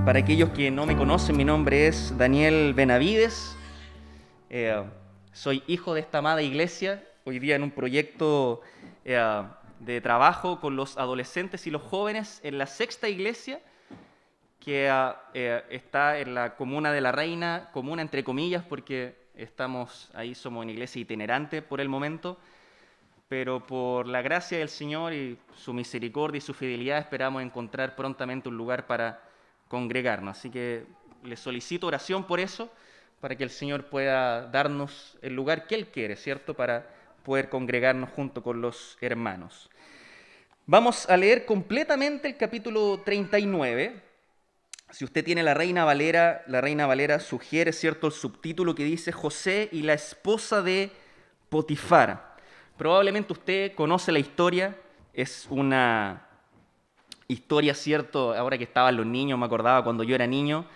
Para aquellos que no me conocen, mi nombre es Daniel Benavides. Soy hijo de esta amada iglesia, hoy día en un proyecto de trabajo con los adolescentes y los jóvenes en la Sexta Iglesia, que está en la comuna de La Reina, comuna entre comillas, porque somos una iglesia itinerante por el momento, pero por la gracia del Señor y su misericordia y su fidelidad esperamos encontrar prontamente un lugar para congregarnos. Así que les solicito oración por eso, para que el Señor pueda darnos el lugar que Él quiere, ¿cierto?, para poder congregarnos junto con los hermanos. Vamos a leer completamente el capítulo 39. Si usted tiene la Reina Valera sugiere, ¿cierto?, el subtítulo que dice José y la esposa de Potifar. Probablemente usted conoce la historia, es una historia, ¿cierto? Ahora que estaban los niños, me acordaba cuando yo era niño,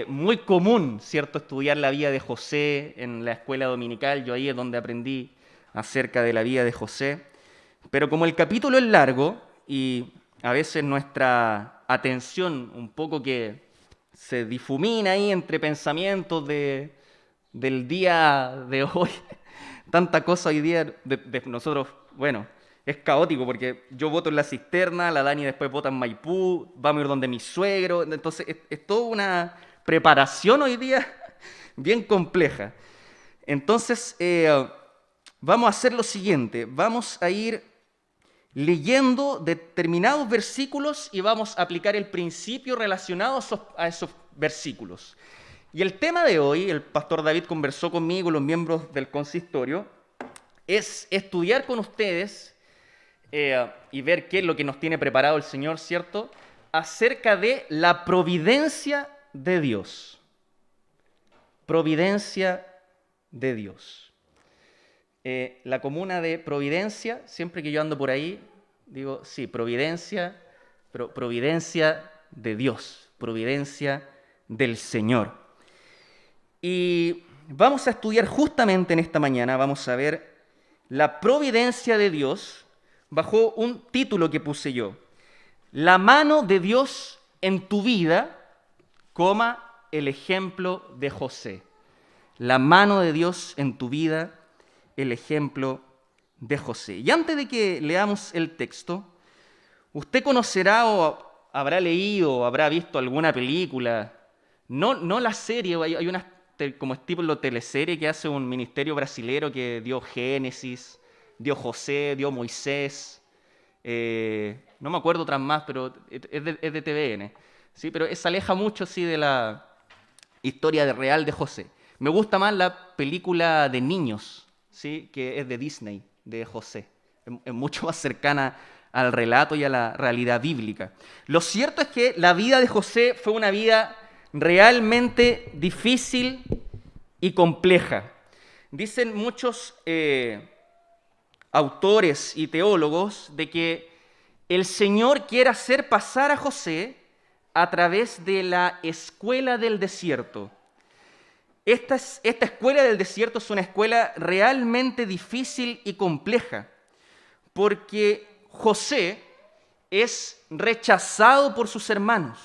muy común, ¿cierto?, estudiar la vida de José en la escuela dominical. Yo ahí es donde aprendí acerca de la vida de José. Pero como el capítulo es largo y a veces nuestra atención un poco que se difumina ahí entre pensamientos del día de hoy, tanta cosa hoy día de nosotros, bueno, es caótico porque yo voto en la cisterna, la Dani después vota en Maipú, vamos a ir donde mi suegro, entonces es toda una preparación hoy día bien compleja. Entonces vamos a hacer lo siguiente, vamos a ir leyendo determinados versículos y vamos a aplicar el principio relacionado a esos versículos. Y el tema de hoy, el pastor David conversó conmigo, los miembros del consistorio, es estudiar con ustedes y ver qué es lo que nos tiene preparado el Señor, ¿cierto?, acerca de la providencia de Dios. Providencia de Dios. La comuna de Providencia, siempre que yo ando por ahí, digo, sí, Providencia, pero providencia de Dios, providencia del Señor. Y vamos a estudiar justamente en esta mañana, vamos a ver la providencia de Dios bajo un título que puse yo. La mano de Dios en tu vida, el ejemplo de José. La mano de Dios en tu vida, el ejemplo de José. Y antes de que leamos el texto, usted conocerá o habrá leído o habrá visto alguna película, no la serie, hay unas como estilo teleserie que hace un ministerio brasilero que dio Génesis, dio José, dio Moisés, no me acuerdo otras más, pero es de TVN, ¿sí? Pero se aleja mucho, sí, de la historia real de José. Me gusta más la película de niños, ¿sí?, que es de Disney, de José. Es mucho más cercana al relato y a la realidad bíblica. Lo cierto es que la vida de José fue una vida realmente difícil y compleja. Dicen muchos autores y teólogos de que el Señor quiere hacer pasar a José a través de la escuela del desierto. Esta escuela del desierto es una escuela realmente difícil y compleja, porque José es rechazado por sus hermanos.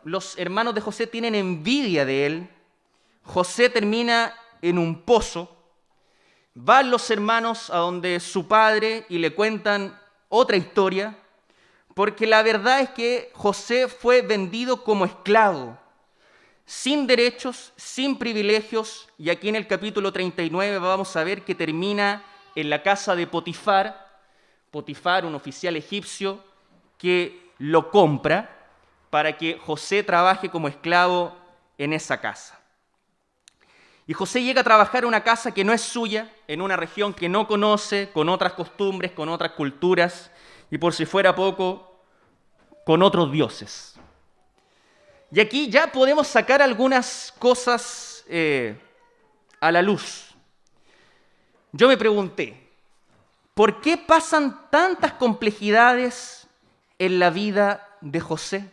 Los hermanos de José tienen envidia de él. José termina en un pozo. Van los hermanos a donde su padre y le cuentan otra historia, porque la verdad es que José fue vendido como esclavo, sin derechos, sin privilegios, y aquí en el capítulo 39 vamos a ver que termina en la casa de Potifar, un oficial egipcio, que lo compra para que José trabaje como esclavo en esa casa. Y José llega a trabajar en una casa que no es suya, en una región que no conoce, con otras costumbres, con otras culturas, y por si fuera poco, con otros dioses. Y aquí ya podemos sacar algunas cosas a la luz. Yo me pregunté, ¿por qué pasan tantas complejidades en la vida de José?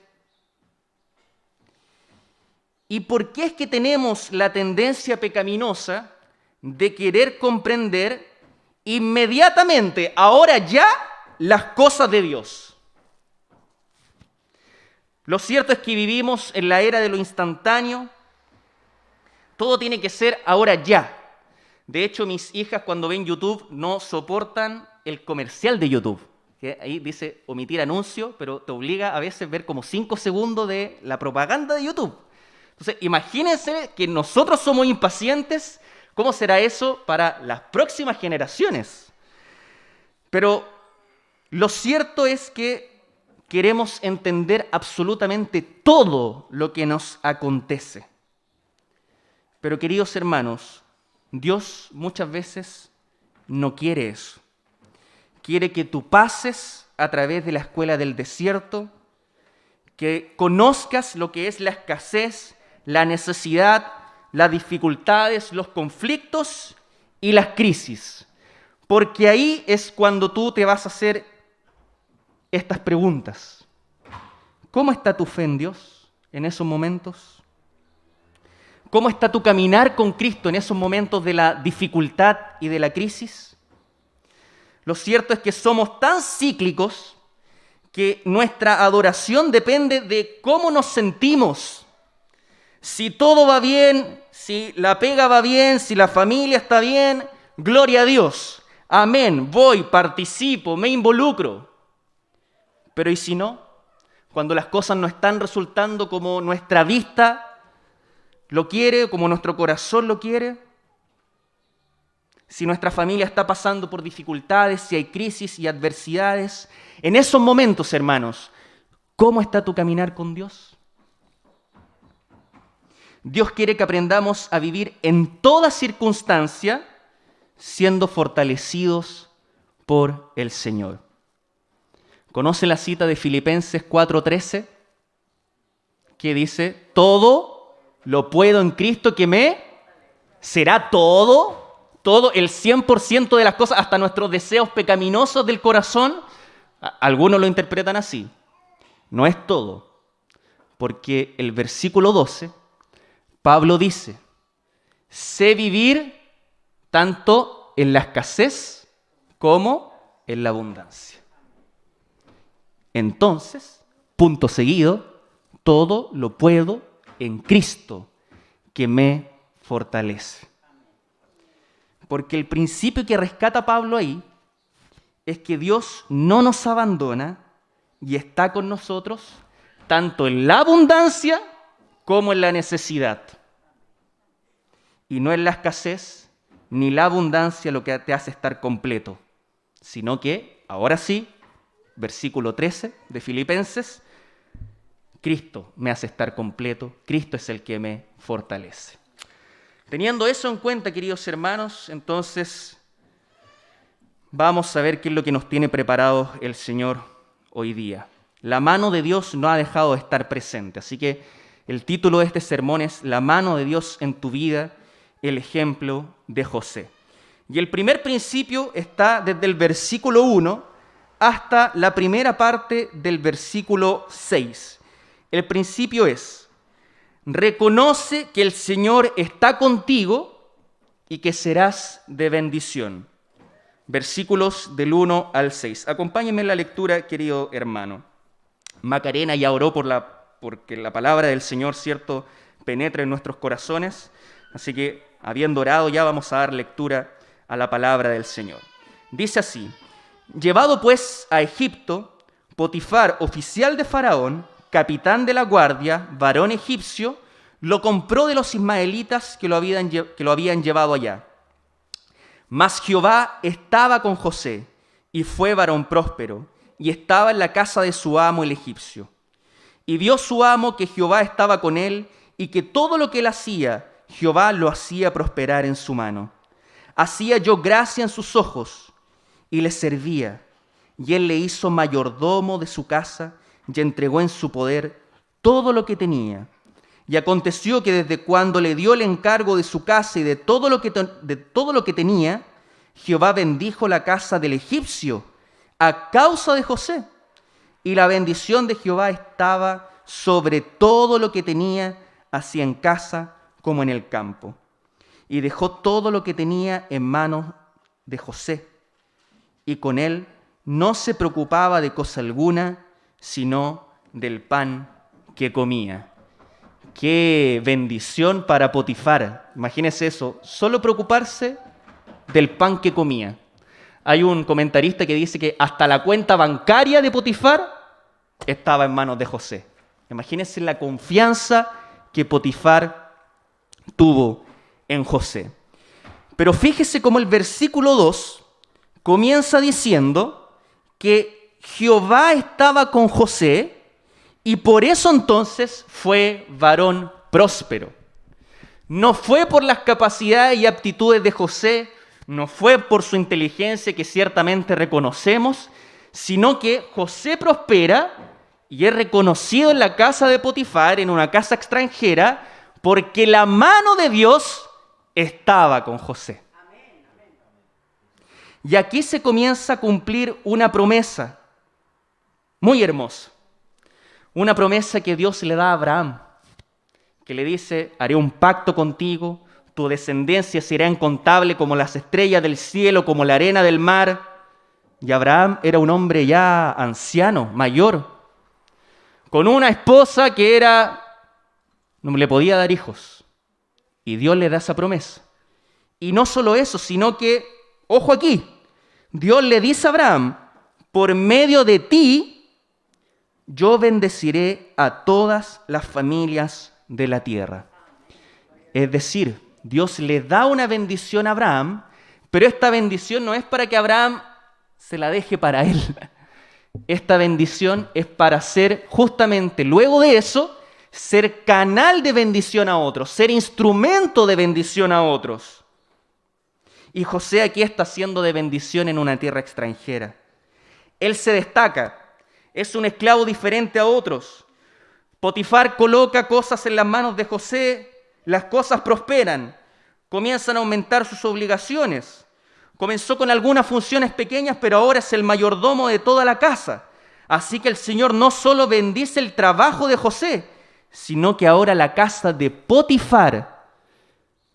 ¿Y por qué es que tenemos la tendencia pecaminosa de querer comprender inmediatamente, ahora ya, las cosas de Dios? Lo cierto es que vivimos en la era de lo instantáneo. Todo tiene que ser ahora ya. De hecho, mis hijas cuando ven YouTube no soportan el comercial de YouTube. Que ahí dice omitir anuncio, pero te obliga a veces a ver como 5 segundos de la propaganda de YouTube. Entonces, imagínense que nosotros somos impacientes. ¿Cómo será eso para las próximas generaciones? Pero lo cierto es que queremos entender absolutamente todo lo que nos acontece. Pero, queridos hermanos, Dios muchas veces no quiere eso. Quiere que tú pases a través de la escuela del desierto, que conozcas lo que es la escasez, la necesidad, las dificultades, los conflictos y las crisis. Porque ahí es cuando tú te vas a hacer estas preguntas. ¿Cómo está tu fe en Dios en esos momentos? ¿Cómo está tu caminar con Cristo en esos momentos de la dificultad y de la crisis? Lo cierto es que somos tan cíclicos que nuestra adoración depende de cómo nos sentimos. Si todo va bien, si la pega va bien, si la familia está bien, gloria a Dios. Amén, voy, participo, me involucro. Pero ¿y si no? Cuando las cosas no están resultando como nuestra vista lo quiere, como nuestro corazón lo quiere. Si nuestra familia está pasando por dificultades, si hay crisis y adversidades, en esos momentos, hermanos, ¿cómo está tu caminar con Dios? Dios quiere que aprendamos a vivir en toda circunstancia siendo fortalecidos por el Señor. ¿Conoce la cita de Filipenses 4:13? Que dice, todo lo puedo en Cristo que me... ¿Será todo? Todo, el 100% de las cosas, hasta nuestros deseos pecaminosos del corazón. Algunos lo interpretan así. No es todo. Porque el versículo 12, Pablo dice, sé vivir tanto en la escasez como en la abundancia. Entonces, punto seguido, todo lo puedo en Cristo que me fortalece. Porque el principio que rescata Pablo ahí es que Dios no nos abandona y está con nosotros tanto en la abundancia como en la necesidad. Y no es la escasez ni la abundancia lo que te hace estar completo, sino que, ahora sí, versículo 13 de Filipenses, Cristo me hace estar completo, Cristo es el que me fortalece. Teniendo eso en cuenta, queridos hermanos, entonces vamos a ver qué es lo que nos tiene preparado el Señor hoy día. La mano de Dios no ha dejado de estar presente, así que el título de este sermón es La mano de Dios en tu vida, el ejemplo de José. Y el primer principio está desde el versículo 1 hasta la primera parte del versículo 6. El principio es: reconoce que el Señor está contigo y que serás de bendición. Versículos del 1 al 6. Acompáñenme en la lectura, querido hermano. Macarena ya oró porque la palabra del Señor, cierto, penetre en nuestros corazones. Así que, habiendo orado, ya vamos a dar lectura a la palabra del Señor. Dice así: llevado pues a Egipto, Potifar, oficial de Faraón, capitán de la guardia, varón egipcio, lo compró de los ismaelitas que lo habían llevado allá. Mas Jehová estaba con José, y fue varón próspero, y estaba en la casa de su amo el egipcio. Y vio su amo que Jehová estaba con él, y que todo lo que él hacía, Jehová lo hacía prosperar en su mano. Hacía yo gracia en sus ojos, y le servía, y él le hizo mayordomo de su casa, y entregó en su poder todo lo que tenía. Y aconteció que desde cuando le dio el encargo de su casa y de todo lo que tenía, Jehová bendijo la casa del egipcio a causa de José. Y la bendición de Jehová estaba sobre todo lo que tenía, así en casa como en el campo. Y dejó todo lo que tenía en manos de José. Y con él no se preocupaba de cosa alguna, sino del pan que comía. Qué bendición para Potifar. Imagínese eso, solo preocuparse del pan que comía. Hay un comentarista que dice que hasta la cuenta bancaria de Potifar estaba en manos de José. Imagínense la confianza que Potifar tuvo en José. Pero fíjese cómo el versículo 2 comienza diciendo que Jehová estaba con José y por eso entonces fue varón próspero. No fue por las capacidades y aptitudes de José, no fue por su inteligencia que ciertamente reconocemos, sino que José prospera y es reconocido en la casa de Potifar, en una casa extranjera, porque la mano de Dios estaba con José. Y aquí se comienza a cumplir una promesa muy hermosa. Una promesa que Dios le da a Abraham, que le dice, haré un pacto contigo, tu descendencia será incontable como las estrellas del cielo, como la arena del mar. Y Abraham era un hombre ya anciano, mayor, con una esposa que no le podía dar hijos. Y Dios le da esa promesa. Y no solo eso, sino que, ojo aquí, Dios le dice a Abraham, por medio de ti, yo bendeciré a todas las familias de la tierra. Es decir, Dios le da una bendición a Abraham, pero esta bendición no es para que Abraham se la deje para él. Esta bendición es para ser justamente, luego de eso, ser canal de bendición a otros, ser instrumento de bendición a otros. Y José aquí está siendo de bendición en una tierra extranjera. Él se destaca, es un esclavo diferente a otros. Potifar coloca cosas en las manos de José, las cosas prosperan, comienzan a aumentar sus obligaciones. Comenzó con algunas funciones pequeñas, pero ahora es el mayordomo de toda la casa. Así que el Señor no solo bendice el trabajo de José, sino que ahora la casa de Potifar,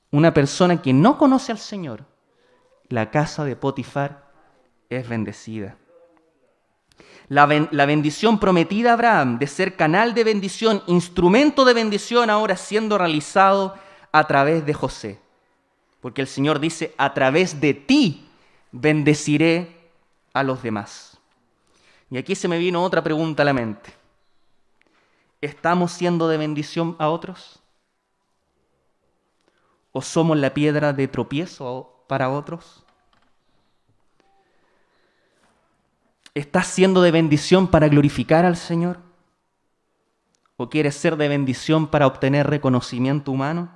una persona que no conoce al Señor, la casa de Potifar es bendecida. La bendición prometida a Abraham de ser canal de bendición, instrumento de bendición, ahora siendo realizado a través de José. Porque el Señor dice, a través de ti bendeciré a los demás. Y aquí se me vino otra pregunta a la mente. ¿Estamos siendo de bendición a otros? ¿O somos la piedra de tropiezo para otros? ¿Estás siendo de bendición para glorificar al Señor? ¿O quieres ser de bendición para obtener reconocimiento humano?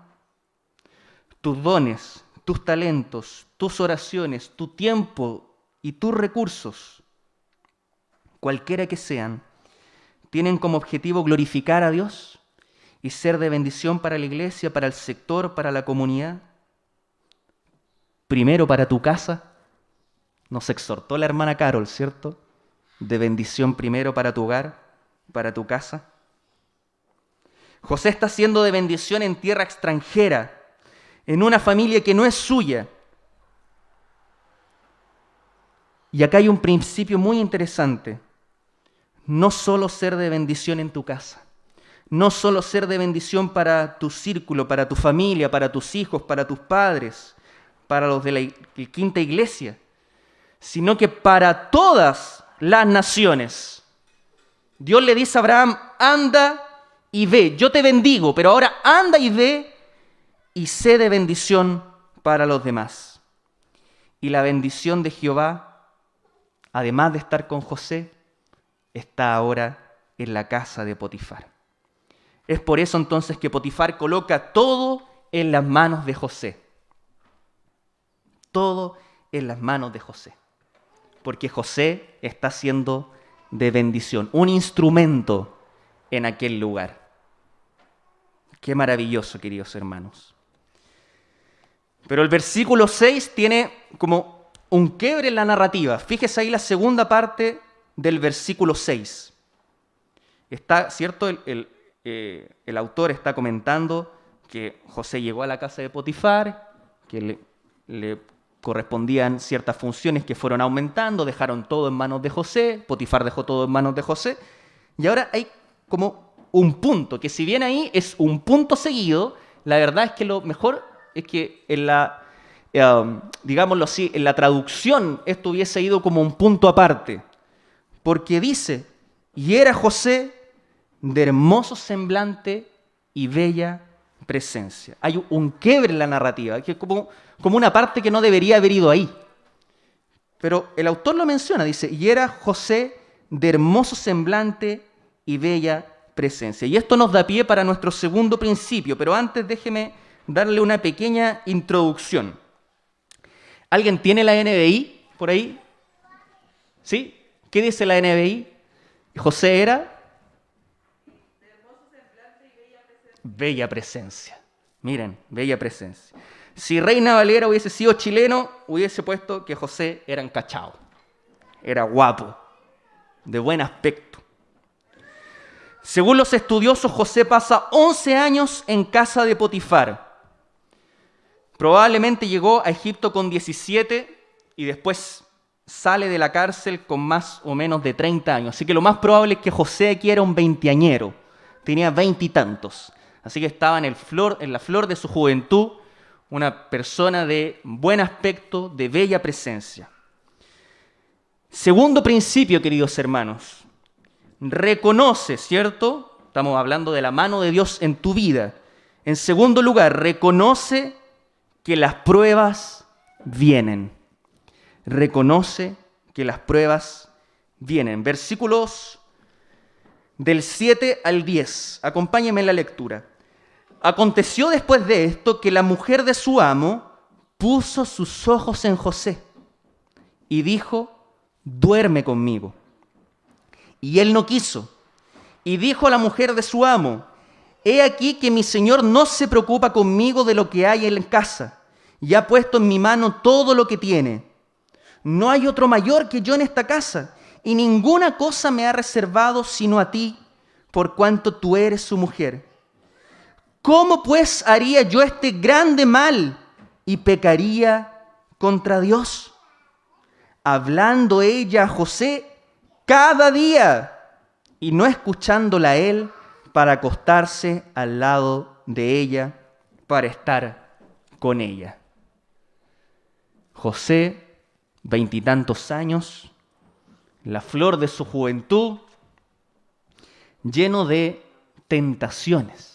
Tus dones, tus talentos, tus oraciones, tu tiempo y tus recursos, cualquiera que sean, tienen como objetivo glorificar a Dios y ser de bendición para la iglesia, para el sector, para la comunidad. Primero para tu casa. Nos exhortó la hermana Carol, ¿cierto? De bendición primero para tu hogar, para tu casa. José está siendo de bendición en tierra extranjera, en una familia que no es suya. Y acá hay un principio muy interesante. No solo ser de bendición en tu casa, no solo ser de bendición para tu círculo, para tu familia, para tus hijos, para tus padres, para los de la quinta iglesia, sino que para todas las naciones. Dios le dice a Abraham, anda y ve, yo te bendigo, pero ahora anda y ve y sé de bendición para los demás. Y la bendición de Jehová, además de estar con José, está ahora en la casa de Potifar. Es por eso entonces que Potifar coloca todo en las manos de José. Todo en las manos de José. Porque José está siendo de bendición, un instrumento en aquel lugar. Qué maravilloso, queridos hermanos. Pero el versículo 6 tiene como un quiebre en la narrativa. Fíjese ahí la segunda parte del versículo 6. Está, ¿cierto? El autor está comentando que José llegó a la casa de Potifar, que le correspondían ciertas funciones que fueron aumentando, dejaron todo en manos de José, Potifar dejó todo en manos de José, y ahora hay como un punto, que si bien ahí es un punto seguido, la verdad es que lo mejor es que en la, digámoslo así, en la traducción esto hubiese ido como un punto aparte, porque dice, y era José de hermoso semblante y bella presencia. Hay un quiebre en la narrativa, que es como una parte que no debería haber ido ahí. Pero el autor lo menciona, dice, y era José de hermoso semblante y bella presencia. Y esto nos da pie para nuestro segundo principio, pero antes déjeme darle una pequeña introducción. ¿Alguien tiene la NBI por ahí? ¿Sí? ¿Qué dice la NBI? José era bella presencia. Miren, bella presencia. Si Reina Valera hubiese sido chileno, hubiese puesto que José era encachado. Era guapo, de buen aspecto. Según los estudiosos, José pasa 11 años en casa de Potifar. Probablemente llegó a Egipto con 17 y después sale de la cárcel con más o menos de 30 años. Así que lo más probable es que José aquí era un veinteañero. Tenía 20 y tantos. Así que estaba en la flor de su juventud, una persona de buen aspecto, de bella presencia. Segundo principio, queridos hermanos, reconoce, ¿cierto? Estamos hablando de la mano de Dios en tu vida. En segundo lugar, reconoce que las pruebas vienen. Reconoce que las pruebas vienen. Versículos del 7 al 10. Acompáñenme en la lectura. Aconteció después de esto que la mujer de su amo puso sus ojos en José y dijo, duerme conmigo. Y él no quiso. Y dijo a la mujer de su amo, he aquí que mi señor no se preocupa conmigo de lo que hay en casa, y ha puesto en mi mano todo lo que tiene. No hay otro mayor que yo en esta casa, y ninguna cosa me ha reservado sino a ti, por cuanto tú eres su mujer. ¿Cómo pues haría yo este grande mal y pecaría contra Dios? Hablando ella a José cada día y no escuchándola a él para acostarse al lado de ella, para estar con ella. José, 20 y tantos años, la flor de su juventud, lleno de tentaciones.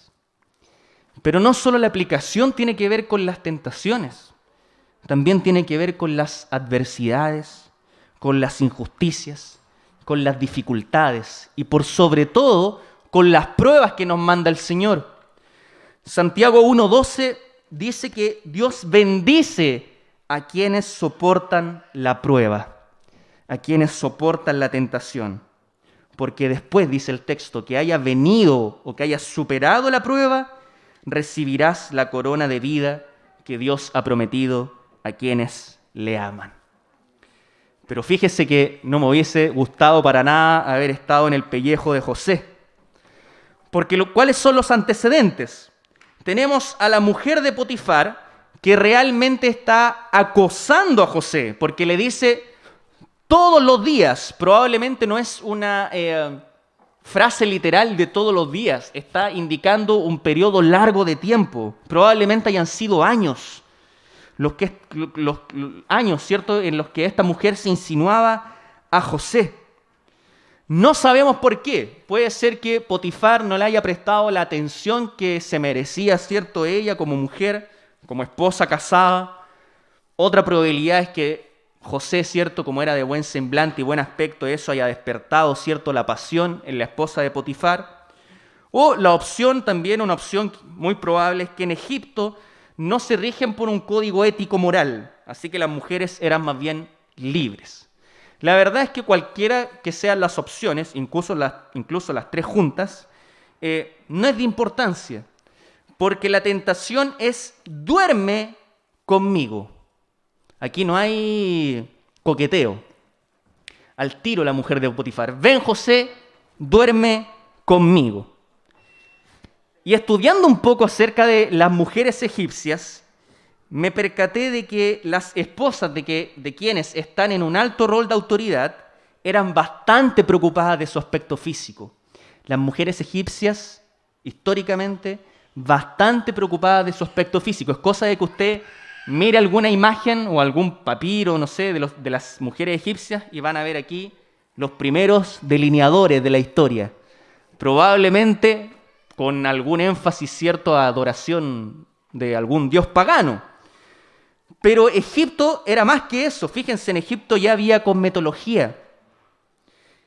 Pero no solo la aplicación tiene que ver con las tentaciones, también tiene que ver con las adversidades, con las injusticias, con las dificultades y por sobre todo con las pruebas que nos manda el Señor. Santiago 1:12 dice que Dios bendice a quienes soportan la prueba, a quienes soportan la tentación. Porque después, dice el texto, que haya venido o que haya superado la prueba, recibirás la corona de vida que Dios ha prometido a quienes le aman. Pero fíjese que no me hubiese gustado para nada haber estado en el pellejo de José. Porque ¿cuáles son los antecedentes? Tenemos a la mujer de Potifar que realmente está acosando a José, porque le dice todos los días, probablemente no es una frase literal de todos los días, está indicando un periodo largo de tiempo, probablemente hayan sido años, los años, ¿cierto?, en los que esta mujer se insinuaba a José. No sabemos por qué, puede ser que Potifar no le haya prestado la atención que se merecía, ¿cierto?, ella como mujer, como esposa casada. Otra probabilidad es que José, ¿cierto?, como era de buen semblante y buen aspecto, eso haya despertado, ¿cierto?, la pasión en la esposa de Potifar. O la opción también, una opción muy probable, es que en Egipto no se rigen por un código ético-moral, así que las mujeres eran más bien libres. La verdad es que cualquiera que sean las opciones, incluso las tres juntas, no es de importancia, porque la tentación es duerme conmigo. Aquí no hay coqueteo. Al tiro la mujer de Potifar. Ven, José, duerme conmigo. Y estudiando un poco acerca de las mujeres egipcias, me percaté de que las esposas de quienes están en un alto rol de autoridad eran bastante preocupadas de su aspecto físico. las mujeres egipcias, históricamente, bastante preocupadas de su aspecto físico. Es cosa de que usted mire alguna imagen o algún papiro, no sé, de las mujeres egipcias y van a ver aquí los primeros delineadores de la historia. Probablemente con algún énfasis cierto a adoración de algún dios pagano. Pero Egipto era más que eso. Fíjense, en Egipto ya había cosmetología.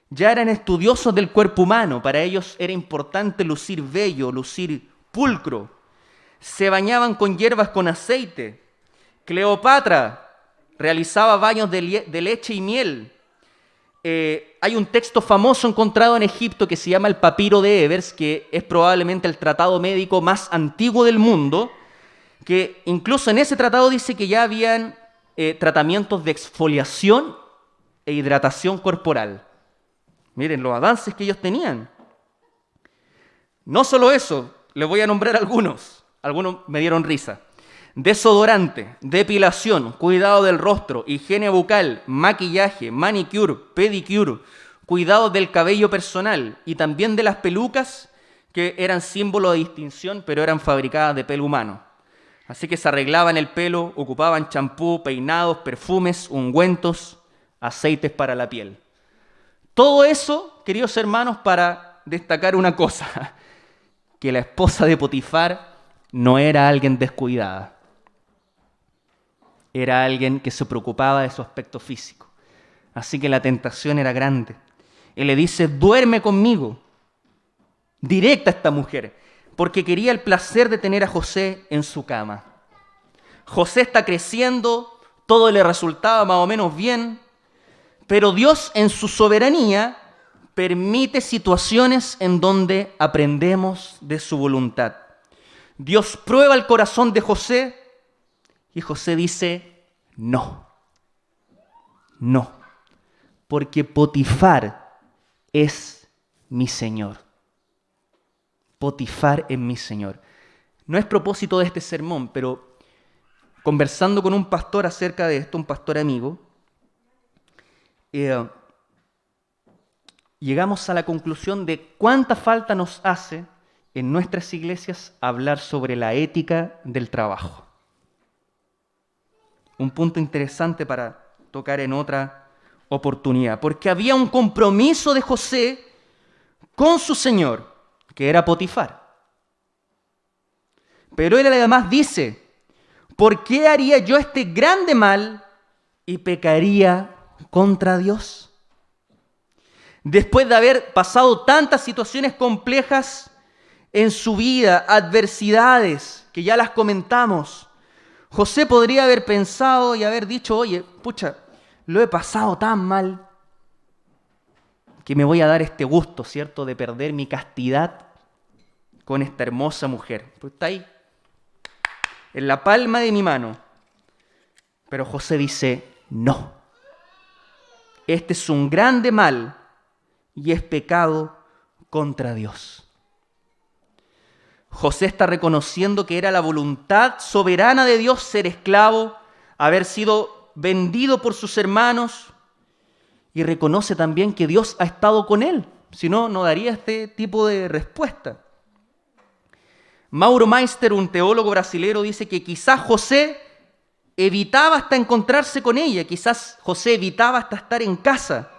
Ya eran estudiosos del cuerpo humano. Para ellos era importante lucir bello, lucir pulcro. Se bañaban con hierbas con aceite. Cleopatra realizaba baños de leche y miel. Hay un texto famoso encontrado en Egipto que se llama el Papiro de Ebers, que es probablemente el tratado médico más antiguo del mundo, que incluso en ese tratado dice que ya habían tratamientos de exfoliación e hidratación corporal. Miren los avances que ellos tenían. No solo eso, les voy a nombrar algunos. Algunos me dieron risa. Desodorante, depilación, cuidado del rostro, higiene bucal, maquillaje, manicure, pedicure, cuidado del cabello personal y también de las pelucas que eran símbolo de distinción, pero eran fabricadas de pelo humano. Así que se arreglaban el pelo, ocupaban champú, peinados, perfumes, ungüentos, aceites para la piel. Todo eso, queridos hermanos, para destacar una cosa, que la esposa de Potifar no era alguien descuidada. Era alguien que se preocupaba de su aspecto físico. Así que la tentación era grande. Él le dice, duerme conmigo. Directa esta mujer, porque quería el placer de tener a José en su cama. José está creciendo, todo le resultaba más o menos bien, pero Dios en su soberanía permite situaciones en donde aprendemos de su voluntad. Dios prueba el corazón de José y José dice, no, porque Potifar es mi Señor. Potifar es mi Señor. No es propósito de este sermón, pero conversando con un pastor acerca de esto, un pastor amigo, llegamos a la conclusión de cuánta falta nos hace en nuestras iglesias hablar sobre la ética del trabajo. Un punto interesante para tocar en otra oportunidad, porque había un compromiso de José con su señor, que era Potifar. Pero él además dice, ¿por qué haría yo este grande mal y pecaría contra Dios? Después de haber pasado tantas situaciones complejas en su vida, adversidades, que ya las comentamos, José podría haber pensado y haber dicho, oye, pucha, lo he pasado tan mal que me voy a dar este gusto, ¿cierto?, de perder mi castidad con esta hermosa mujer. Pues está ahí, en la palma de mi mano. Pero José dice, no. Este es un grande mal y es pecado contra Dios. José está reconociendo que era la voluntad soberana de Dios ser esclavo, haber sido vendido por sus hermanos, y reconoce también que Dios ha estado con él. Si no, no daría este tipo de respuesta. Mauro Meister, un teólogo brasilero, dice que quizás José evitaba hasta encontrarse con ella, quizás José evitaba hasta estar en casa,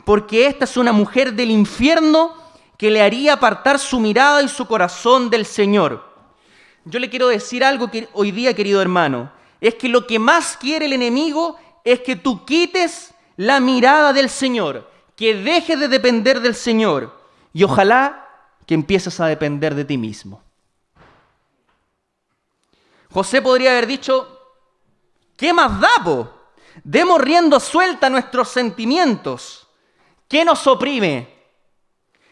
porque esta es una mujer del infierno que le haría apartar su mirada y su corazón del Señor. Yo le quiero decir algo que hoy día, querido hermano, es que lo que más quiere el enemigo es que tú quites la mirada del Señor, que dejes de depender del Señor y ojalá que empieces a depender de ti mismo. José podría haber dicho, ¿qué más da, po? Demos rienda suelta a nuestros sentimientos. ¿Qué nos oprime?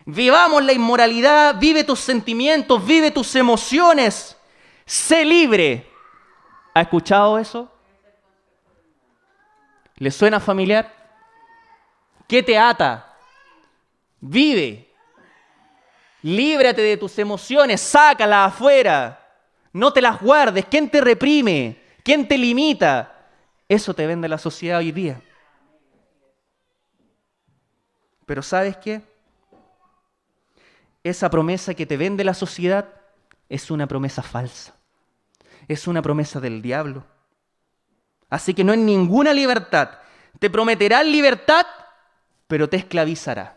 Vivamos la inmoralidad, vive tus sentimientos, vive tus emociones, sé libre. ¿Ha escuchado eso? ¿Le suena familiar? ¿Qué te ata? Vive. Líbrate de tus emociones, sácalas afuera. No te las guardes. ¿Quién te reprime? ¿Quién te limita? Eso te vende la sociedad hoy día. Pero ¿sabes qué? esa promesa que te vende la sociedad es una promesa falsa. Es una promesa del diablo. Así que no hay ninguna libertad. Te prometerá libertad, pero te esclavizará.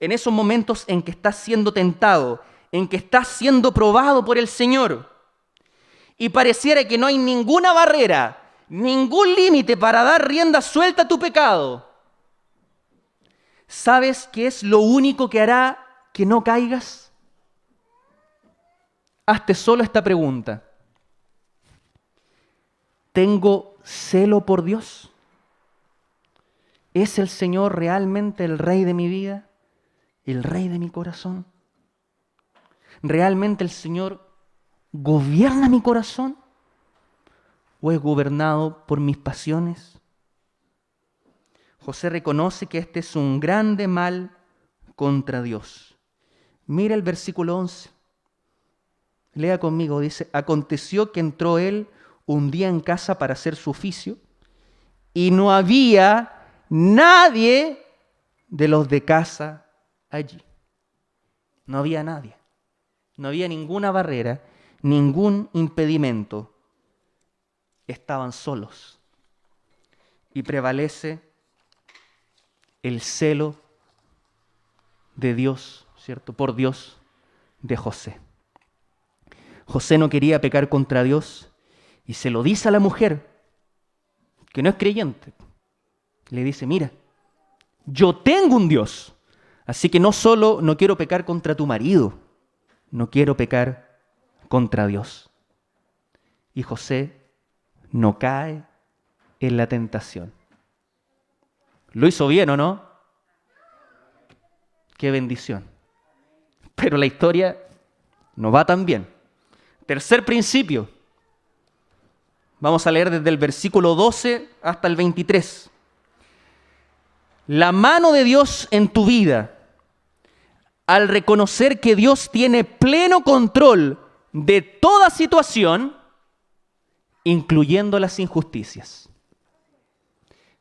En esos momentos en que estás siendo tentado, en que estás siendo probado por el Señor, y pareciera que no hay ninguna barrera, ningún límite para dar rienda suelta a tu pecado, ¿sabes qué es lo único que hará que no caigas? Hazte solo esta pregunta. ¿Tengo celo por Dios? ¿Es el Señor realmente el Rey de mi vida? ¿El Rey de mi corazón? ¿Realmente el Señor gobierna mi corazón? ¿O es gobernado por mis pasiones? José reconoce que este es un grande mal contra Dios. Mira el versículo 11. Lea conmigo, dice: aconteció que entró él un día en casa para hacer su oficio, y no había nadie de los de casa allí. No había nadie. No había ninguna barrera, ningún impedimento. Estaban solos. Y prevalece el celo de Dios, ¿cierto? Por Dios de José. José no quería pecar contra Dios y se lo dice a la mujer, que no es creyente. Le dice: mira, yo tengo un Dios, así que no solo no quiero pecar contra tu marido, no quiero pecar contra Dios. Y José no cae en la tentación. ¿Lo hizo bien o no? ¡Qué bendición! Pero la historia no va tan bien. Tercer principio. Vamos a leer desde el versículo 12 hasta el 23. La mano de Dios en tu vida, al reconocer que Dios tiene pleno control de toda situación, incluyendo las injusticias.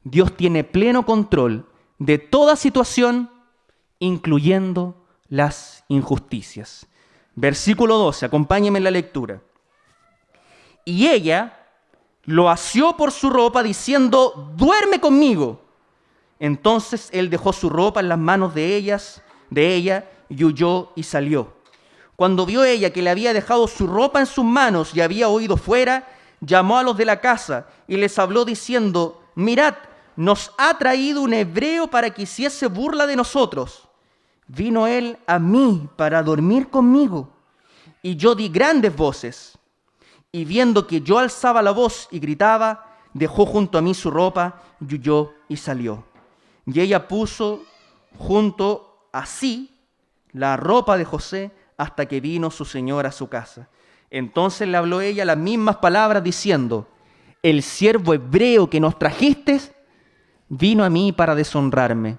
Dios tiene pleno control de toda situación, incluyendo las injusticias. Versículo 12, acompáñenme en la lectura. Y ella lo asió por su ropa, diciendo: duerme conmigo. Entonces él dejó su ropa en las manos de ella, y huyó y salió. Cuando vio ella que le había dejado su ropa en sus manos y había huido fuera, llamó a los de la casa y les habló diciendo: mirad, nos ha traído un hebreo para que hiciese burla de nosotros. Vino él a mí para dormir conmigo, y yo di grandes voces. Y viendo que yo alzaba la voz y gritaba, dejó junto a mí su ropa, y huyó y salió. Y ella puso junto a sí la ropa de José hasta que vino su señor a su casa. Entonces le habló ella las mismas palabras, diciendo: el siervo hebreo que nos trajiste vino a mí para deshonrarme.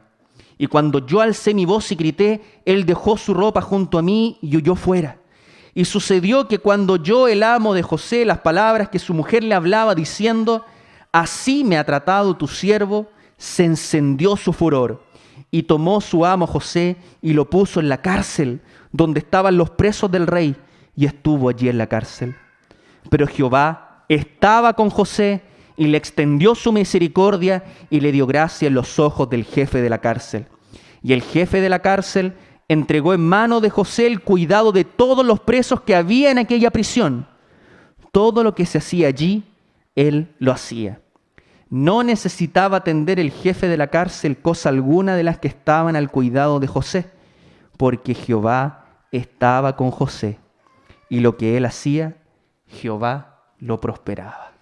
Y cuando yo alcé mi voz y grité, él dejó su ropa junto a mí y huyó fuera. Y sucedió que cuando oyó el amo de José las palabras que su mujer le hablaba, diciendo: así me ha tratado tu siervo, se encendió su furor. Y tomó su amo José y lo puso en la cárcel, donde estaban los presos del rey, y estuvo allí en la cárcel. Pero Jehová estaba con José, y le extendió su misericordia, y le dio gracia en los ojos del jefe de la cárcel. Y el jefe de la cárcel entregó en mano de José el cuidado de todos los presos que había en aquella prisión. Todo lo que se hacía allí, él lo hacía. No necesitaba atender el jefe de la cárcel cosa alguna de las que estaban al cuidado de José, porque Jehová estaba con José, y lo que él hacía, Jehová lo prosperaba.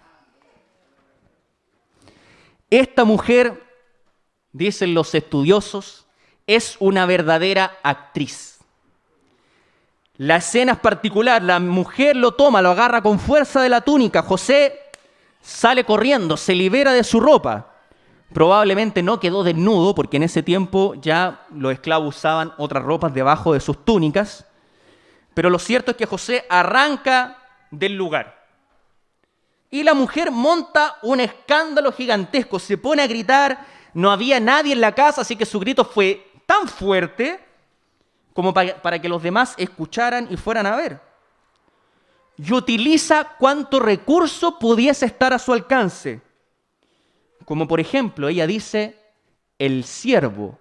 Esta mujer, dicen los estudiosos, es una verdadera actriz. La escena es particular, la mujer lo toma, lo agarra con fuerza de la túnica, José sale corriendo, se libera de su ropa. Probablemente no quedó desnudo, porque en ese tiempo ya los esclavos usaban otras ropas debajo de sus túnicas, pero lo cierto es que José arranca del lugar. Y la mujer monta un escándalo gigantesco, se pone a gritar, no había nadie en la casa, así que su grito fue tan fuerte como para que los demás escucharan y fueran a ver. Y utiliza cuanto recurso pudiese estar a su alcance. Como por ejemplo, ella dice, el siervo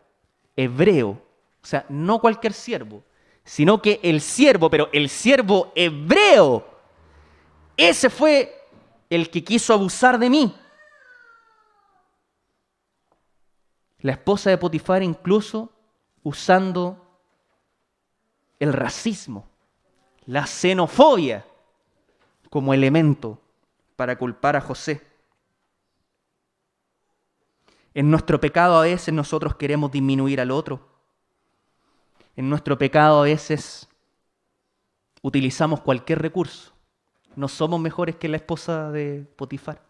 hebreo. O sea, no cualquier siervo, sino que el siervo, pero el siervo hebreo. Ese fue el que quiso abusar de mí. La esposa de Potifar incluso usando el racismo, la xenofobia como elemento para culpar a José. En nuestro pecado a veces nosotros queremos disminuir al otro. En nuestro pecado a veces utilizamos cualquier recurso. No somos mejores que la esposa de Potifar.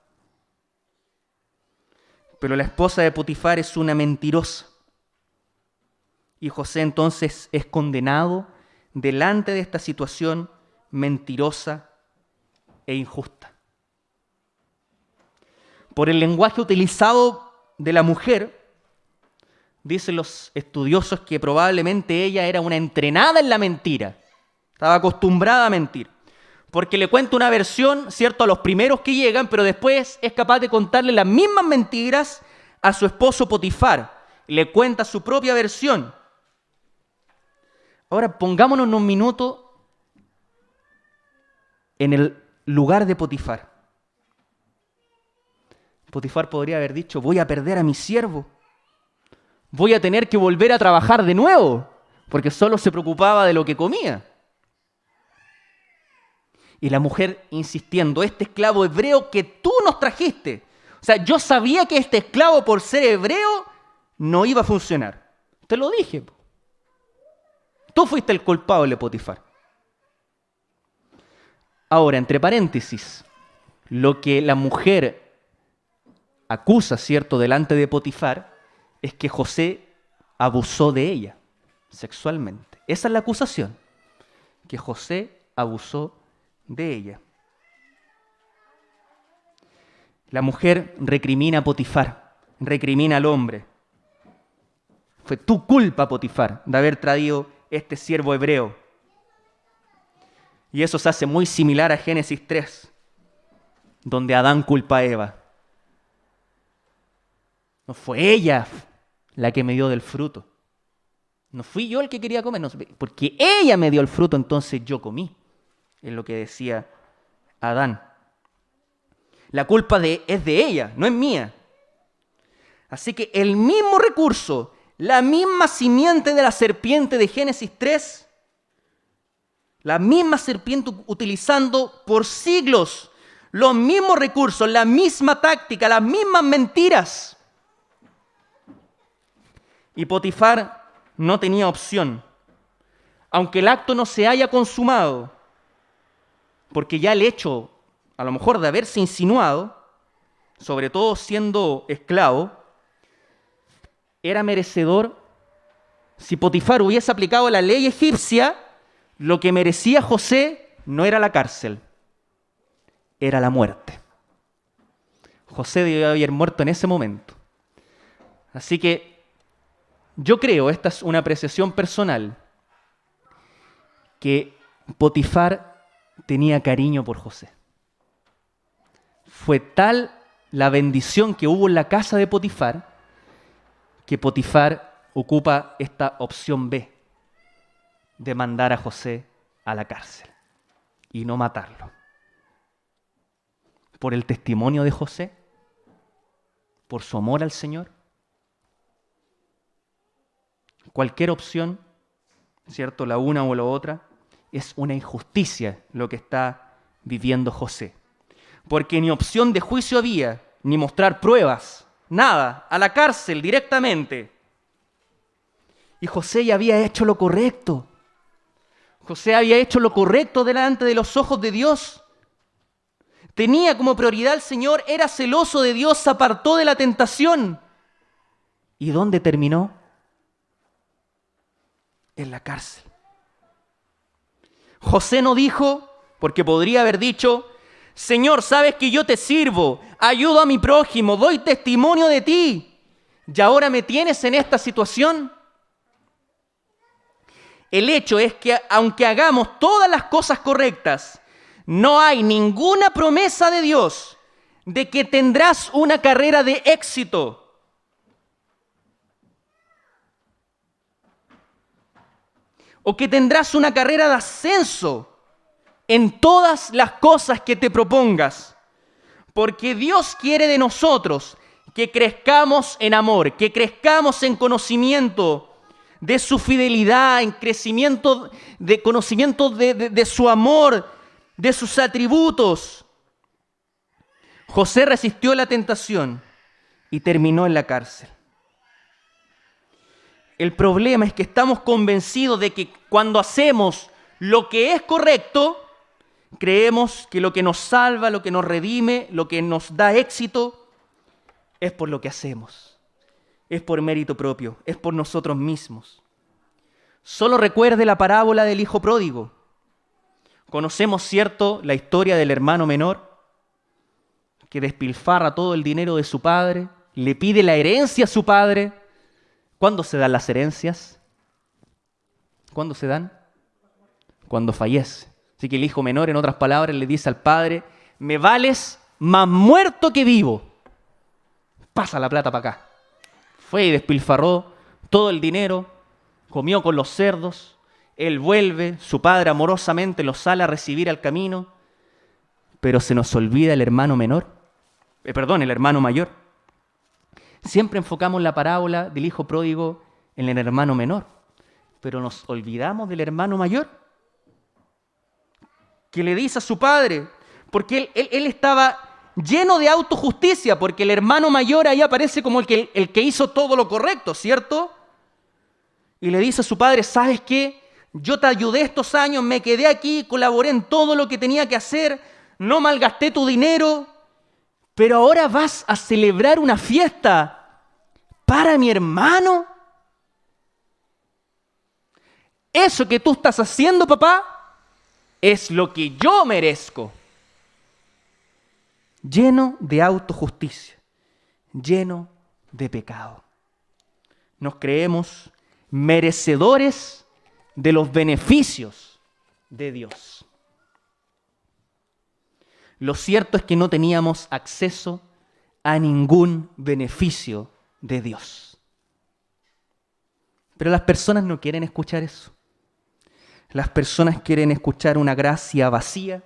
Pero la esposa de Potifar es una mentirosa. Y José entonces es condenado delante de esta situación mentirosa e injusta. Por el lenguaje utilizado de la mujer, dicen los estudiosos que probablemente ella era una entrenada en la mentira. Estaba acostumbrada a mentir. Porque le cuenta una versión, ¿cierto?, a los primeros que llegan, pero después es capaz de contarle las mismas mentiras a su esposo Potifar. Le cuenta su propia versión. Ahora pongámonos un minuto en el lugar de Potifar. Potifar podría haber dicho, voy a perder a mi siervo. Voy a tener que volver a trabajar de nuevo, porque solo se preocupaba de lo que comía. Y la mujer insistiendo, este esclavo hebreo que tú nos trajiste. O sea, yo sabía que este esclavo por ser hebreo no iba a funcionar. Te lo dije. Tú fuiste el culpable, Potifar. Ahora, entre paréntesis, lo que la mujer acusa, ¿cierto?, delante de Potifar, es que José abusó de ella sexualmente. Esa es la acusación, que José abusó de ella. La mujer recrimina a Potifar, recrimina al hombre. Fue tu culpa, Potifar, de haber traído este siervo hebreo. Y eso se hace muy similar a Génesis 3, donde Adán culpa a Eva. No fue ella la que me dio del fruto. No fui yo el que quería comer, no, porque ella me dio el fruto, entonces yo comí. Es lo que decía Adán. La culpa es de ella, no es mía. Así que el mismo recurso, la misma simiente de la serpiente de Génesis 3, la misma serpiente utilizando por siglos los mismos recursos, la misma táctica, las mismas mentiras. Y Potifar no tenía opción, aunque el acto no se haya consumado, porque ya el hecho, a lo mejor de haberse insinuado, sobre todo siendo esclavo, era merecedor. Si Potifar hubiese aplicado la ley egipcia, lo que merecía José no era la cárcel, era la muerte. José debió haber muerto en ese momento. Así que yo creo, esta es una apreciación personal, que Potifar tenía cariño por José. Fue tal la bendición que hubo en la casa de Potifar, que Potifar ocupa esta opción B, de mandar a José a la cárcel y no matarlo. Por el testimonio de José, por su amor al Señor. Cualquier opción, ¿cierto?, la una o la otra, es una injusticia lo que está viviendo José. Porque ni opción de juicio había, ni mostrar pruebas, nada, a la cárcel directamente. Y José ya había hecho lo correcto. José había hecho lo correcto delante de los ojos de Dios. Tenía como prioridad al Señor, era celoso de Dios, se apartó de la tentación. ¿Y dónde terminó? En la cárcel. José no dijo, porque podría haber dicho, Señor, sabes que yo te sirvo, ayudo a mi prójimo, doy testimonio de ti, y ahora me tienes en esta situación. El hecho es que aunque hagamos todas las cosas correctas, no hay ninguna promesa de Dios de que tendrás una carrera de éxito. O que tendrás una carrera de ascenso en todas las cosas que te propongas. Porque Dios quiere de nosotros que crezcamos en amor, que crezcamos en conocimiento de su fidelidad, en crecimiento de conocimiento de su amor, de sus atributos. José resistió la tentación y terminó en la cárcel. El problema es que estamos convencidos de que cuando hacemos lo que es correcto, creemos que lo que nos salva, lo que nos redime, lo que nos da éxito, es por lo que hacemos. Es por mérito propio, es por nosotros mismos. Solo recuerde la parábola del hijo pródigo. Conocemos, ¿cierto?, la historia del hermano menor que despilfarra todo el dinero de su padre, le pide la herencia a su padre. ¿Cuándo se dan las herencias? ¿Cuándo se dan? Cuando fallece. Así que el hijo menor, en otras palabras, le dice al padre: me vales más muerto que vivo. Pasa la plata para acá. Fue y despilfarró todo el dinero, comió con los cerdos. Él vuelve, su padre amorosamente lo sale a recibir al camino, pero se nos olvida el hermano menor. El hermano mayor. Siempre enfocamos la parábola del hijo pródigo en el hermano menor, pero nos olvidamos del hermano mayor, que le dice a su padre, porque él estaba lleno de autojusticia, porque el hermano mayor ahí aparece como el que hizo todo lo correcto, ¿cierto? Y le dice a su padre: ¿sabes qué? Yo te ayudé estos años, me quedé aquí, colaboré en todo lo que tenía que hacer, no malgasté tu dinero, pero ahora vas a celebrar una fiesta para mi hermano. Eso que tú estás haciendo, papá, es lo que yo merezco. Lleno de autojusticia, lleno de pecado. Nos creemos merecedores de los beneficios de Dios. Lo cierto es que no teníamos acceso a ningún beneficio de Dios. Pero las personas no quieren escuchar eso. Las personas quieren escuchar una gracia vacía,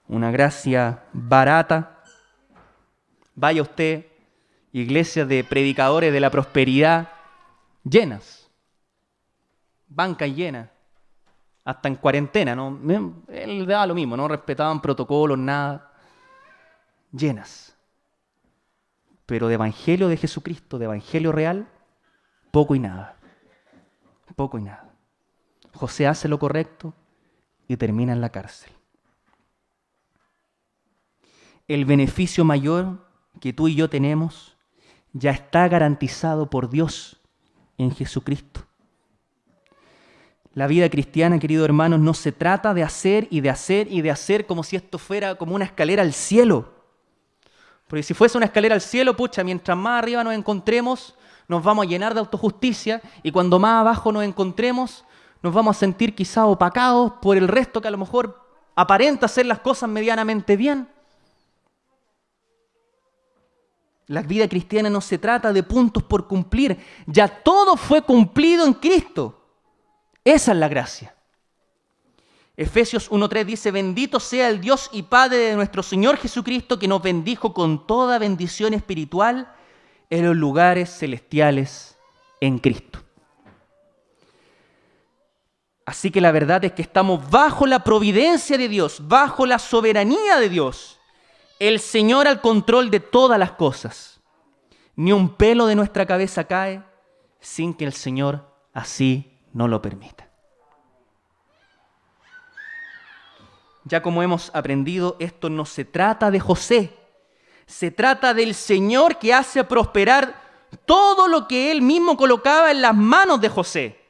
una gracia barata. Vaya usted, iglesias de predicadores de la prosperidad llenas, bancas llenas, hasta en cuarentena, ¿no? Él daba lo mismo, no respetaban protocolos, nada, llenas. Pero de evangelio de Jesucristo, de evangelio real, poco y nada. Poco y nada. José hace lo correcto y termina en la cárcel. El beneficio mayor que tú y yo tenemos ya está garantizado por Dios en Jesucristo. La vida cristiana, queridos hermanos, no se trata de hacer y de hacer y de hacer como si esto fuera como una escalera al cielo. Porque si fuese una escalera al cielo, pucha, mientras más arriba nos encontremos, nos vamos a llenar de autojusticia, y cuando más abajo nos encontremos, nos vamos a sentir quizá opacados por el resto que a lo mejor aparenta hacer las cosas medianamente bien. La vida cristiana no se trata de puntos por cumplir. Ya todo fue cumplido en Cristo. Esa es la gracia. Efesios 1:3 dice: bendito sea el Dios y Padre de nuestro Señor Jesucristo, que nos bendijo con toda bendición espiritual en los lugares celestiales en Cristo. Así que la verdad es que estamos bajo la providencia de Dios, bajo la soberanía de Dios. El Señor al control de todas las cosas. Ni un pelo de nuestra cabeza cae sin que el Señor así no lo permita. Ya como hemos aprendido, esto no se trata de José. Se trata del Señor que hace prosperar todo lo que Él mismo colocaba en las manos de José.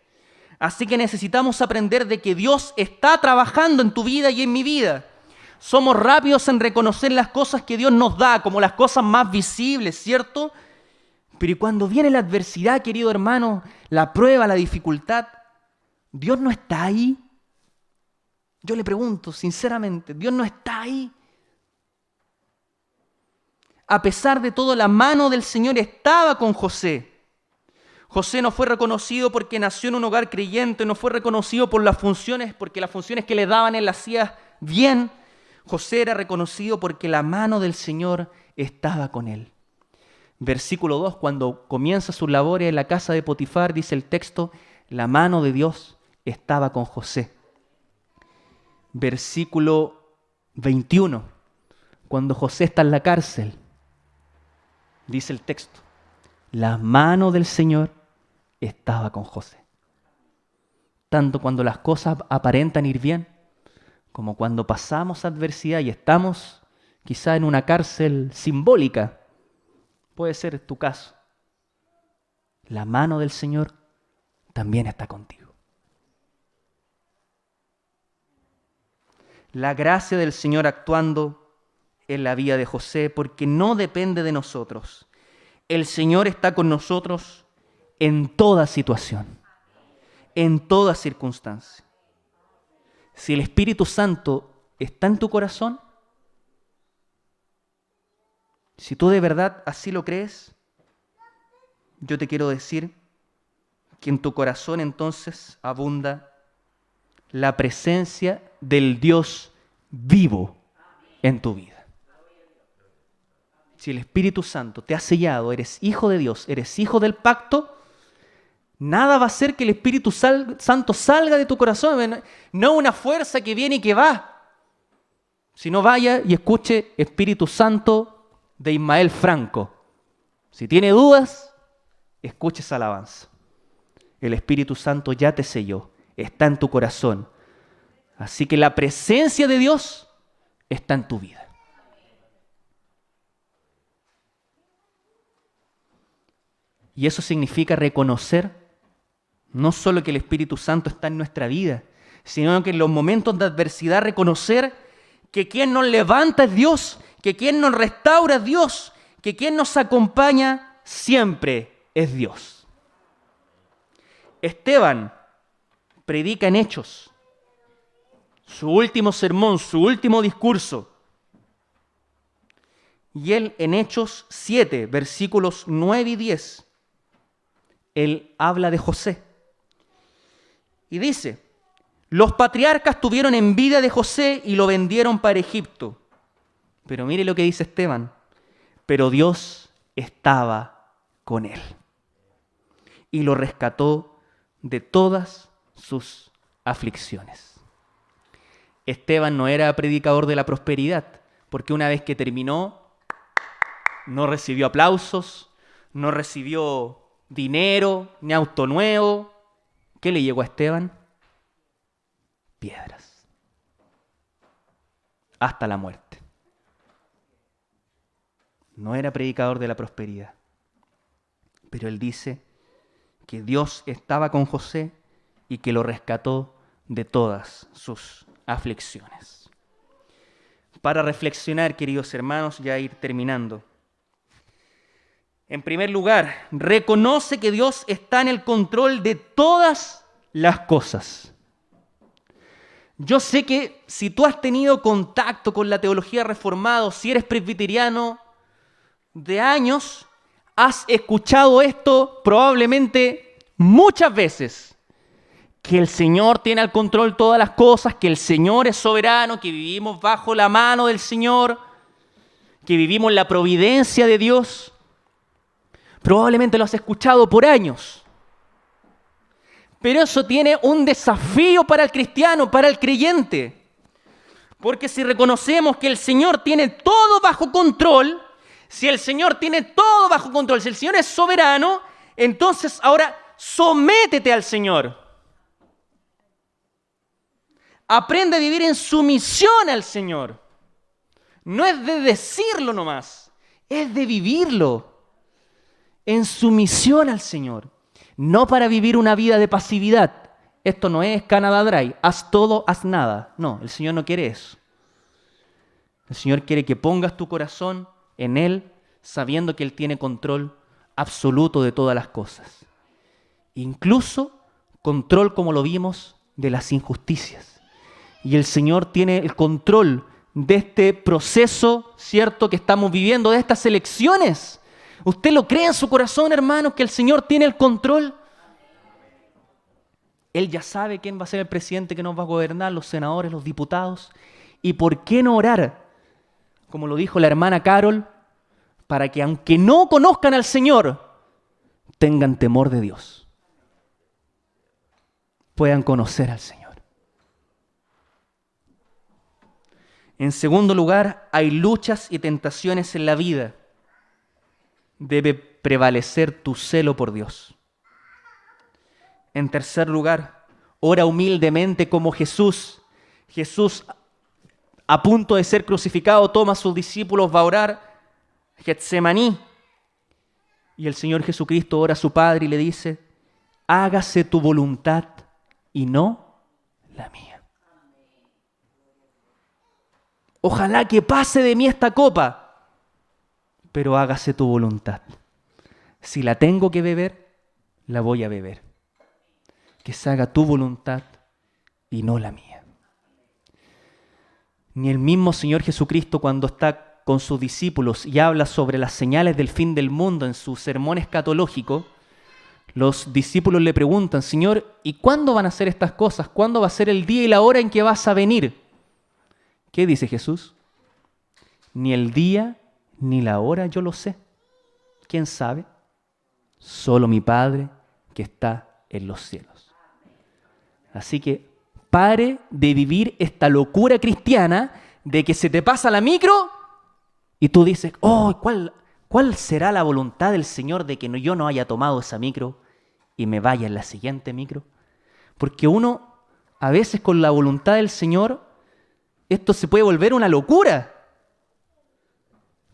Así que necesitamos aprender de que Dios está trabajando en tu vida y en mi vida. Somos rápidos en reconocer las cosas que Dios nos da como las cosas más visibles, ¿cierto? Pero cuando viene la adversidad, querido hermano, la prueba, la dificultad, ¿Dios no está ahí? Yo le pregunto sinceramente, ¿Dios no está ahí? A pesar de todo, la mano del Señor estaba con José. José no fue reconocido porque nació en un hogar creyente, no fue reconocido por las funciones, porque las funciones que le daban él las hacía bien. José era reconocido porque la mano del Señor estaba con él. Versículo 2, cuando comienza sus labores en la casa de Potifar, dice el texto, la mano de Dios estaba con José. Versículo 21, cuando José está en la cárcel, dice el texto, la mano del Señor estaba con José. Tanto cuando las cosas aparentan ir bien, como cuando pasamos adversidad y estamos quizá en una cárcel simbólica. Puede ser tu caso. La mano del Señor también está contigo. La gracia del Señor actuando en la vida de José, porque no depende de nosotros. El Señor está con nosotros en toda situación, en toda circunstancia. Si el Espíritu Santo está en tu corazón, si tú de verdad así lo crees, yo te quiero decir que en tu corazón entonces abunda la presencia del Dios vivo en tu vida. Si el Espíritu Santo te ha sellado, eres hijo de Dios, eres hijo del pacto, nada va a hacer que el Espíritu Santo salga de tu corazón. No una fuerza que viene y que va. Sino vaya y escuche Espíritu Santo de Ismael Franco. Si tiene dudas, escuche esa alabanza. El Espíritu Santo ya te selló, está en tu corazón. Así que la presencia de Dios está en tu vida. Y eso significa reconocer no solo que el Espíritu Santo está en nuestra vida, sino que en los momentos de adversidad reconocer que quien nos levanta es Dios, que quien nos restaura es Dios, que quien nos acompaña siempre es Dios. Esteban predica en Hechos su último sermón, su último discurso. Y él en Hechos 7, versículos 9 y 10, él habla de José. Y dice, los patriarcas tuvieron envidia de José y lo vendieron para Egipto. Pero mire lo que dice Esteban, pero Dios estaba con él y lo rescató de todas sus aflicciones. Esteban no era predicador de la prosperidad, porque una vez que terminó, no recibió aplausos, no recibió dinero, ni auto nuevo. ¿Qué le llegó a Esteban? Piedras. Hasta la muerte. No era predicador de la prosperidad. Pero él dice que Dios estaba con José y que lo rescató de todas sus aflicciones. Para reflexionar, queridos hermanos, ya ir terminando. En primer lugar, reconoce que Dios está en el control de todas las cosas. Yo sé que si tú has tenido contacto con la teología reformada, o si eres presbiteriano de años, has escuchado esto probablemente muchas veces. Que el Señor tiene al control todas las cosas, que el Señor es soberano, que vivimos bajo la mano del Señor, que vivimos en la providencia de Dios. Probablemente lo has escuchado por años. Pero eso tiene un desafío para el cristiano, para el creyente. Porque si reconocemos que el Señor tiene todo bajo control, si el Señor tiene todo bajo control, si el Señor es soberano, entonces ahora sométete al Señor. Aprende a vivir en sumisión al Señor. No es de decirlo nomás, es de vivirlo. En sumisión al Señor, no para vivir una vida de pasividad. Esto no es Canada Dry, haz todo, haz nada. No, el Señor no quiere eso. El Señor quiere que pongas tu corazón en Él, sabiendo que Él tiene control absoluto de todas las cosas. Incluso control, como lo vimos, de las injusticias. Y el Señor tiene el control de este proceso, ¿cierto?, que estamos viviendo, de estas elecciones. ¿Usted lo cree en su corazón, hermanos, que el Señor tiene el control? Él ya sabe quién va a ser el presidente que nos va a gobernar, los senadores, los diputados. ¿Y por qué no orar? Como lo dijo la hermana Carol, para que aunque no conozcan al Señor, tengan temor de Dios. Puedan conocer al Señor. En segundo lugar, hay luchas y tentaciones en la vida. Debe prevalecer tu celo por Dios. En tercer lugar, ora humildemente como Jesús. Jesús, a punto de ser crucificado, toma a sus discípulos, va a orar, Getsemaní. Y el Señor Jesucristo ora a su Padre y le dice, hágase tu voluntad y no la mía. Ojalá que pase de mí esta copa, pero hágase tu voluntad. Si la tengo que beber, la voy a beber. Que se haga tu voluntad y no la mía. Ni el mismo Señor Jesucristo, cuando está con sus discípulos y habla sobre las señales del fin del mundo en su sermón escatológico, los discípulos le preguntan, Señor, ¿y cuándo van a hacer estas cosas? ¿Cuándo va a ser el día y la hora en que vas a venir? ¿Qué dice Jesús? Ni el día ni la hora yo lo sé. ¿Quién sabe? Solo mi Padre que está en los cielos. Así que pare de vivir esta locura cristiana de que se te pasa la micro y tú dices, oh, ¿cuál será la voluntad del Señor de que yo no haya tomado esa micro y me vaya en la siguiente micro? Porque uno, a veces con la voluntad del Señor, esto se puede volver una locura.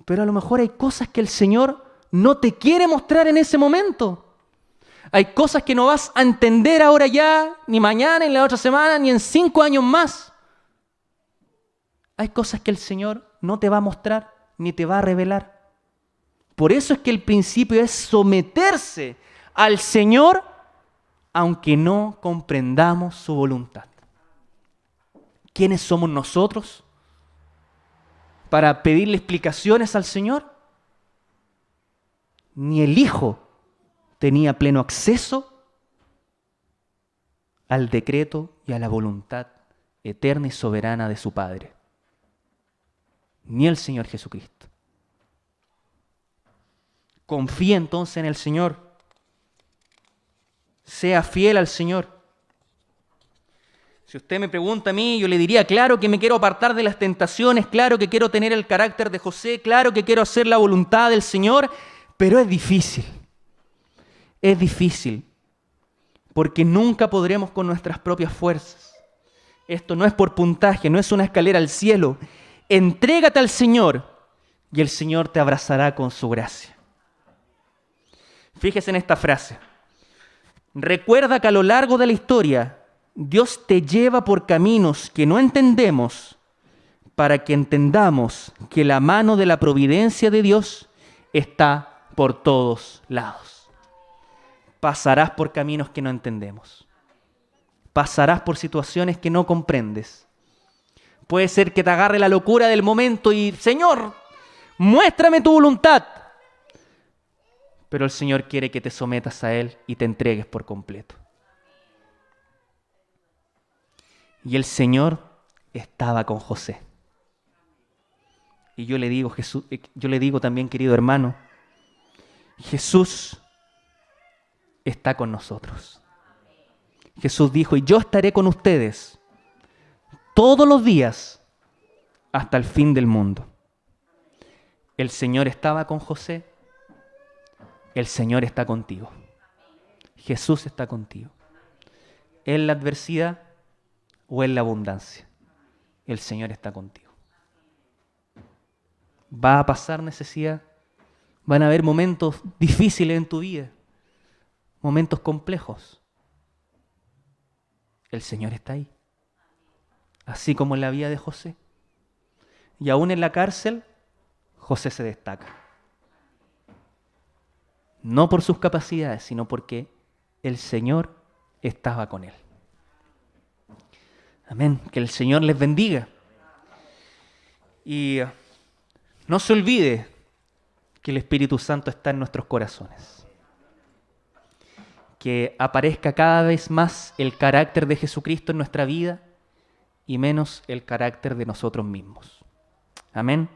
Pero a lo mejor hay cosas que el Señor no te quiere mostrar en ese momento. Hay cosas que no vas a entender ahora ya, ni mañana, ni la otra semana, ni en 5 años más. Hay cosas que el Señor no te va a mostrar, ni te va a revelar. Por eso es que el principio es someterse al Señor, aunque no comprendamos su voluntad. ¿Quiénes somos nosotros para pedirle explicaciones al Señor? Ni el Hijo tenía pleno acceso al decreto y a la voluntad eterna y soberana de su Padre. Ni el Señor Jesucristo. Confía entonces en el Señor. Sea fiel al Señor. Si usted me pregunta a mí, yo le diría, claro que me quiero apartar de las tentaciones, claro que quiero tener el carácter de José, claro que quiero hacer la voluntad del Señor, pero es difícil. Es difícil, porque nunca podremos con nuestras propias fuerzas. Esto no es por puntaje, no es una escalera al cielo. Entrégate al Señor y el Señor te abrazará con su gracia. Fíjese en esta frase. Recuerda que a lo largo de la historia, Dios te lleva por caminos que no entendemos para que entendamos que la mano de la providencia de Dios está por todos lados. Pasarás por caminos que no entendemos. Pasarás por situaciones que no comprendes. Puede ser que te agarre la locura del momento y, Señor, muéstrame tu voluntad. Pero el Señor quiere que te sometas a Él y te entregues por completo. Y el Señor estaba con José. Y yo le digo también, querido hermano, Jesús está con nosotros. Jesús dijo, y yo estaré con ustedes todos los días hasta el fin del mundo. El Señor estaba con José, el Señor está contigo. Jesús está contigo. En la adversidad o en la abundancia, el Señor está contigo. Va a pasar necesidad, van a haber momentos difíciles en tu vida, momentos complejos. El Señor está ahí, así como en la vida de José. Y aún en la cárcel, José se destaca. No por sus capacidades, sino porque el Señor estaba con él. Amén. Que el Señor les bendiga. Y no se olvide que el Espíritu Santo está en nuestros corazones. Que aparezca cada vez más el carácter de Jesucristo en nuestra vida y menos el carácter de nosotros mismos. Amén.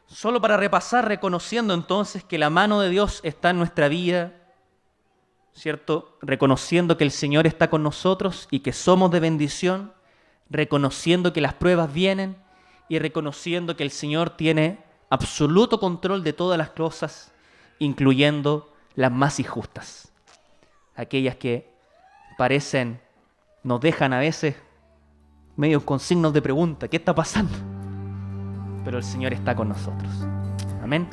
Solo para repasar, reconociendo entonces que la mano de Dios está en nuestra vida, ¿cierto? Reconociendo que el Señor está con nosotros y que somos de bendición, reconociendo que las pruebas vienen y reconociendo que el Señor tiene absoluto control de todas las cosas, incluyendo las más injustas, aquellas que parecen, nos dejan a veces medio con signos de pregunta, ¿qué está pasando? Pero el Señor está con nosotros. Amén.